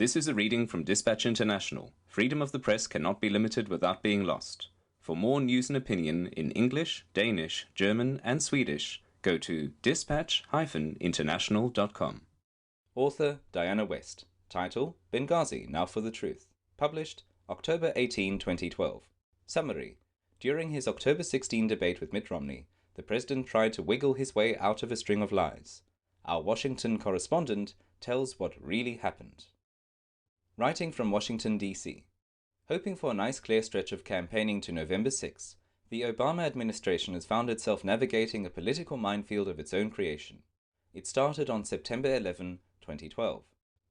This is a reading from Dispatch International. Freedom of the press cannot be limited without being lost. For more news and opinion in English, Danish, German, and Swedish, go to dispatch-international.com. Author Diana West. Title Benghazi, Now for the Truth. Published October 18, 2012. Summary. During his October 16 debate with Mitt Romney, the president tried to wiggle his way out of a string of lies. Our Washington correspondent tells what really happened. Writing from Washington, D.C. Hoping for a nice clear stretch of campaigning to November 6, the Obama administration has found itself navigating a political minefield of its own creation. It started on September 11, 2012.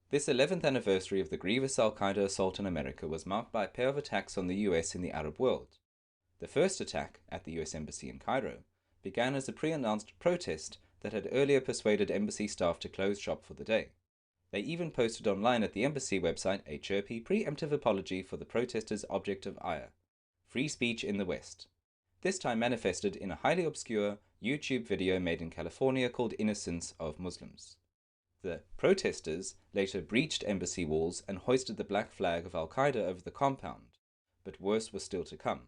This 11th anniversary of the grievous al-Qaeda assault on America was marked by a pair of attacks on the US in the Arab world. The first attack, at the US Embassy in Cairo, began as a pre-announced protest that had earlier persuaded embassy staff to close shop for the day. They even posted online at the embassy website a chirpy, preemptive apology for the protesters' object of ire: free speech in the West. This time manifested in a highly obscure YouTube video made in California called Innocence of Muslims. The protesters later breached embassy walls and hoisted the black flag of al-Qaeda over the compound, but worse was still to come.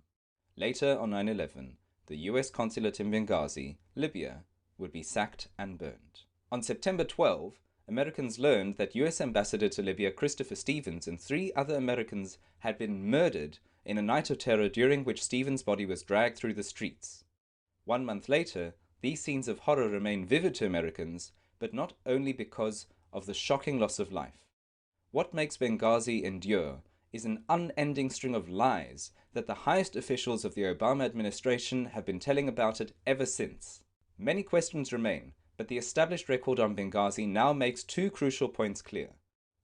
Later on 9/11, the US consulate in Benghazi, Libya, would be sacked and burned. On September 12, Americans learned that US Ambassador to Libya Christopher Stevens and 3 other Americans had been murdered in a night of terror during which Stevens' body was dragged through the streets. 1 month later, these scenes of horror remain vivid to Americans, but not only because of the shocking loss of life. What makes Benghazi endure is an unending string of lies that the highest officials of the Obama administration have been telling about it ever since. Many questions remain, but the established record on Benghazi now makes 2 crucial points clear.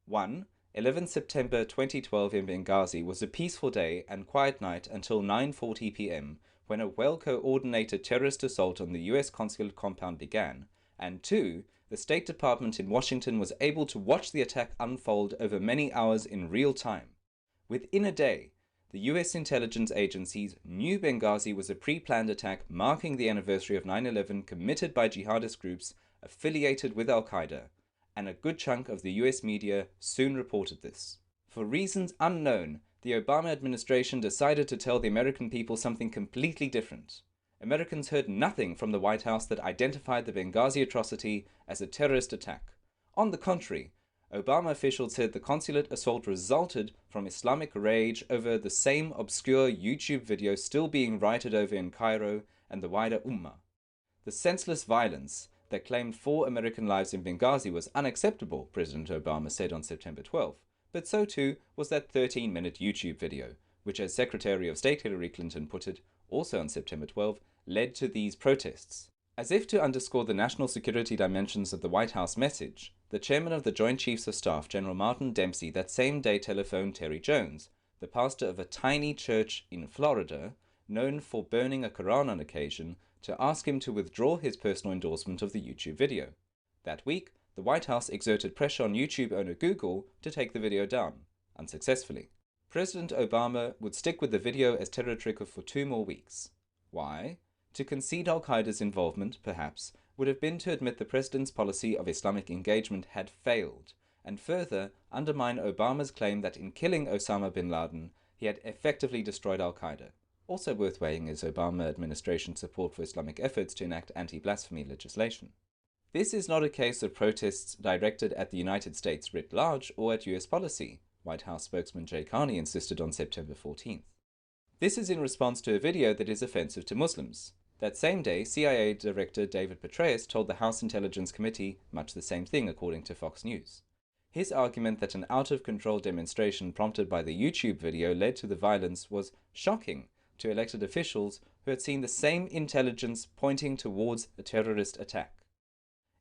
1. 11 September 2012 in Benghazi was a peaceful day and quiet night until 9:40 p.m. when a well-coordinated terrorist assault on the US consulate compound began, and 2. The State Department in Washington was able to watch the attack unfold over many hours in real time. Within a day, the US intelligence agencies knew Benghazi was a pre-planned attack marking the anniversary of 9/11 committed by jihadist groups affiliated with al-Qaeda, and a good chunk of the US media soon reported this. For reasons unknown, the Obama administration decided to tell the American people something completely different. Americans heard nothing from the White House that identified the Benghazi atrocity as a terrorist attack. On the contrary, Obama officials said the consulate assault resulted from Islamic rage over the same obscure YouTube video still being rioted over in Cairo and the wider Ummah. The senseless violence that claimed 4 American lives in Benghazi was unacceptable, President Obama said on September 12, but so too was that 13-minute YouTube video, which, as Secretary of State Hillary Clinton put it, also on September 12, led to these protests. As if to underscore the national security dimensions of the White House message, the chairman of the Joint Chiefs of Staff, General Martin Dempsey, that same day telephoned Terry Jones, the pastor of a tiny church in Florida, known for burning a Quran on occasion, to ask him to withdraw his personal endorsement of the YouTube video. That week, the White House exerted pressure on YouTube owner Google to take the video down, unsuccessfully. President Obama would stick with the video as terror trigger for 2 more weeks. Why? To concede al-Qaeda's involvement, perhaps, would have been to admit the president's policy of Islamic engagement had failed, and further undermine Obama's claim that in killing Osama bin Laden, he had effectively destroyed al-Qaeda. Also worth weighing is Obama administration's support for Islamic efforts to enact anti-blasphemy legislation. This is not a case of protests directed at the United States writ large or at US policy, White House spokesman Jay Carney insisted on September 14th. This is in response to a video that is offensive to Muslims. That same day, CIA Director David Petraeus told the House Intelligence Committee much the same thing, according to Fox News. His argument that an out-of-control demonstration prompted by the YouTube video led to the violence was shocking to elected officials who had seen the same intelligence pointing towards a terrorist attack.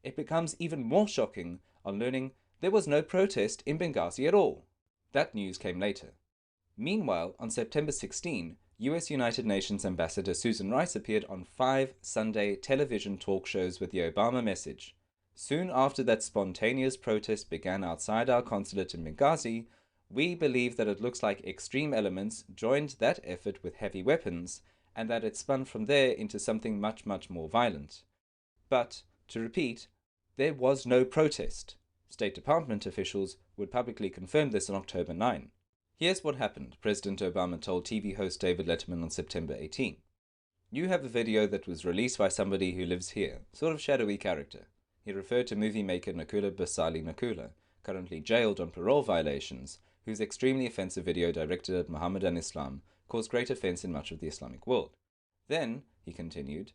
It becomes even more shocking on learning there was no protest in Benghazi at all. That news came later. Meanwhile, on September 16, US United Nations Ambassador Susan Rice appeared on 5 Sunday television talk shows with the Obama message. Soon after that spontaneous protest began outside our consulate in Benghazi, we believe that it looks like extreme elements joined that effort with heavy weapons, and that it spun from there into something much, much more violent. But, to repeat, there was no protest. State Department officials would publicly confirm this on October 9. Here's what happened, President Obama told TV host David Letterman on September 18. You have a video that was released by somebody who lives here, sort of shadowy character. He referred to movie maker Nakula Basali Nakula, currently jailed on parole violations, whose extremely offensive video directed at Muhammad and Islam caused great offense in much of the Islamic world. Then, he continued,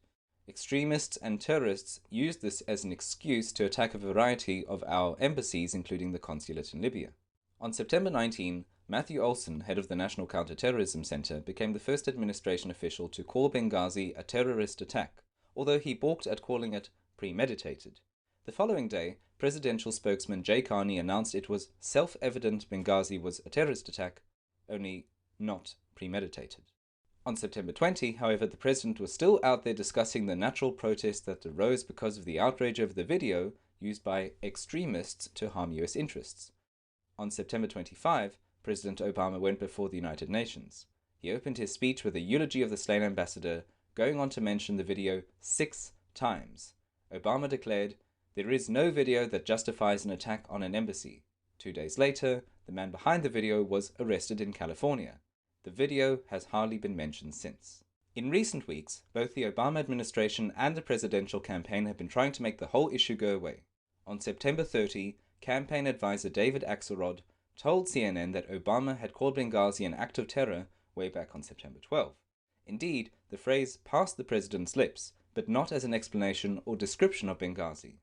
extremists and terrorists used this as an excuse to attack a variety of our embassies, including the consulate in Libya. On September 19, Matthew Olson, head of the National Counterterrorism Center, became the first administration official to call Benghazi a terrorist attack, although he balked at calling it premeditated. The following day, presidential spokesman Jay Carney announced it was self-evident Benghazi was a terrorist attack, only not premeditated. On September 20, however, the president was still out there discussing the natural protests that arose because of the outrage over the video used by extremists to harm U.S. interests. On September 25, President Obama went before the United Nations. He opened his speech with a eulogy of the slain ambassador, going on to mention the video 6 times. Obama declared, "There is no video that justifies an attack on an embassy." 2 days later, the man behind the video was arrested in California. The video has hardly been mentioned since. In recent weeks, both the Obama administration and the presidential campaign have been trying to make the whole issue go away. On September 30, campaign advisor David Axelrod told CNN that Obama had called Benghazi an act of terror way back on September 12. Indeed, the phrase passed the president's lips, but not as an explanation or description of Benghazi.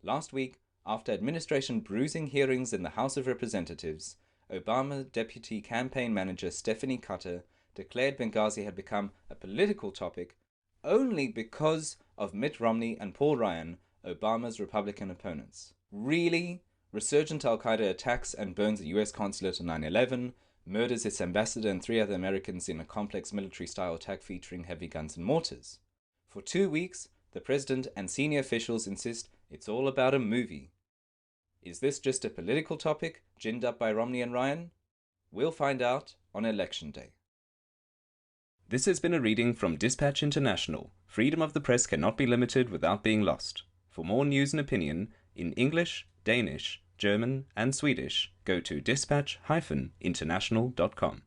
Last week, after administration bruising hearings in the House of Representatives, Obama deputy campaign manager Stephanie Cutter declared Benghazi had become a political topic only because of Mitt Romney and Paul Ryan, Obama's Republican opponents. Really? Resurgent al-Qaeda attacks and burns a U.S. consulate on 9/11, murders its ambassador and 3 other Americans in a complex military-style attack featuring heavy guns and mortars. For 2 weeks, the president and senior officials insist it's all about a movie. Is this just a political topic ginned up by Romney and Ryan? We'll find out on Election Day. This has been a reading from Dispatch International. Freedom of the press cannot be limited without being lost. For more news and opinion in English, Danish, German, and Swedish, go to dispatch-international.com.